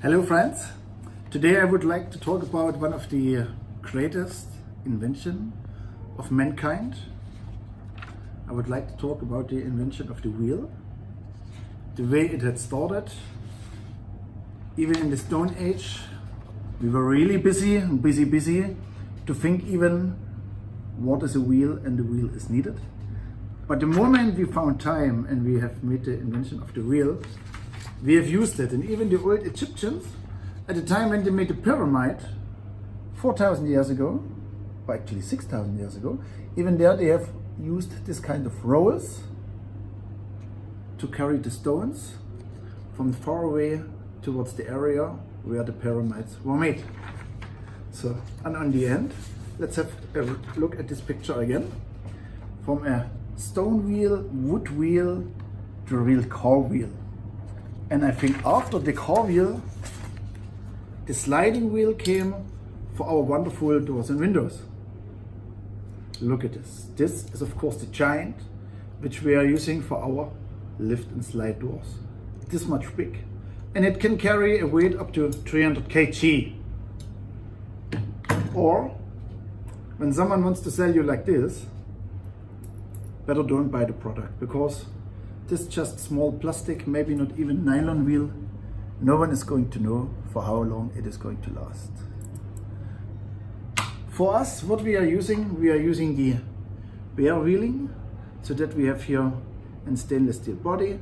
Hello friends, today I would like to talk about one of the greatest inventions of mankind. I would like to talk about the invention of the wheel, the way it had started. Even in the Stone Age, we were really busy to think even what is a wheel, and the wheel is needed. But the moment we found time and we have made the invention of the wheel, we have used it. And even the old Egyptians, at the time when they made the pyramid 4,000 years ago, or actually 6,000 years ago, even there they have used this kind of rolls to carry the stones from far away towards the area where the pyramids were made. So, and on the end, let's have a look at this picture again. From a stone wheel, wood wheel, to a real car wheel. And I think after the car wheel, the sliding wheel came for our wonderful doors and windows. Look at this. This is of course the giant, which we are using for our lift and slide doors. This much big. And it can carry a weight up to 300 kg. Or, when someone wants to sell you like this, better don't buy the product, because this just small plastic, maybe not even nylon wheel, no one is going to know for how long it is going to last. For us, what we are using the bare wheeling, so that we have here a stainless steel body,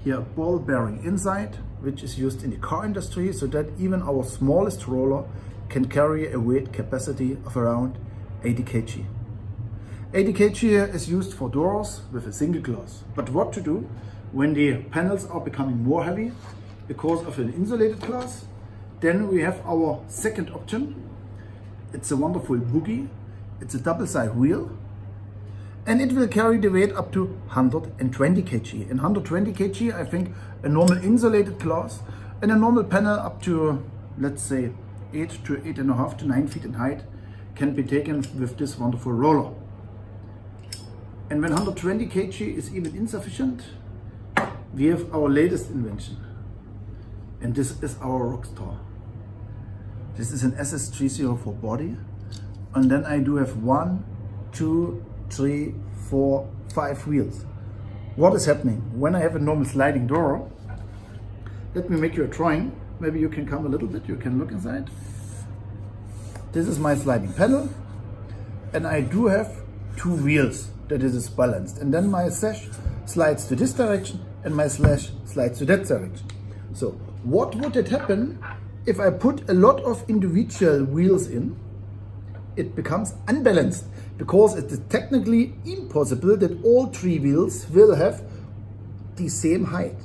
here a ball bearing inside, which is used in the car industry, so that even our smallest roller can carry a weight capacity of around 80 kg. 80 kg is used for doors with a single glass. But what to do when the panels are becoming more heavy because of an insulated glass? Then we have our second option. It's a wonderful boogie. It's a double-side wheel, and it will carry the weight up to 120 kg. In 120 kg, I think a normal insulated glass and a normal panel up to, let's say, 8 to 8.5 to 9 feet in height can be taken with this wonderful roller. And when 120 kg is even insufficient, we have our latest invention. And this is our Rockstar. This is an SS304 body. And then I do have 1, 2, 3, 4, 5 wheels. What is happening? When I have a normal sliding door, let me make you a drawing. Maybe you can come a little bit, you can look inside. This is my sliding panel. And I do have 2 wheels. That is balanced, and then my sash slides to this direction and my slash slides to that direction. So what would it happen if I put a lot of individual wheels in? It becomes unbalanced, because it is technically impossible that all 3 wheels will have the same height,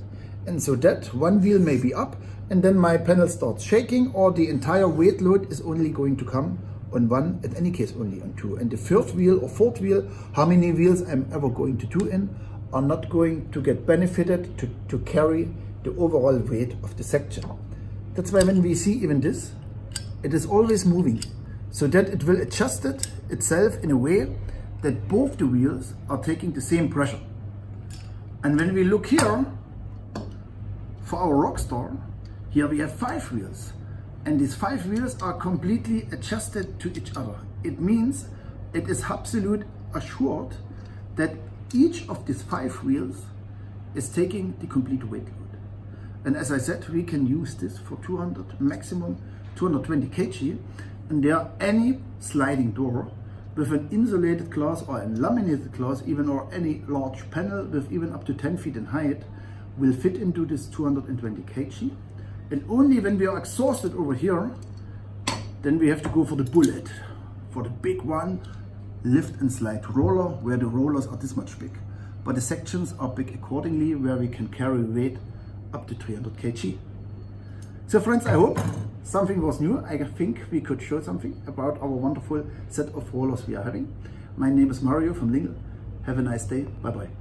and so that one wheel may be up and then my panel starts shaking, or the entire weight load is only going to come on one, in any case only on 2. And the 3rd wheel or 4th wheel, how many wheels I'm ever going to do in, are not going to get benefited to carry the overall weight of the section. That's why when we see even this, it is always moving, so that it will adjust itself in a way that both the wheels are taking the same pressure. And when we look here, for our Rockstar, here we have 5 wheels. And these 5 wheels are completely adjusted to each other. It means it is absolute assured that each of these 5 wheels is taking the complete weight load. And as I said, we can use this for 200, maximum 220 kg. And there any sliding door with an insulated glass or a laminated glass even, or any large panel with even up to 10 feet in height, will fit into this 220 kg. And only when we are exhausted over here, then we have to go for the bullet, for the big one, lift and slide roller, where the rollers are this much big. But the sections are big accordingly, where we can carry weight up to 300 kg. So friends, I hope something was new. I think we could show something about our wonderful set of rollers we are having. My name is Mario from Lingel. Have a nice day. Bye bye.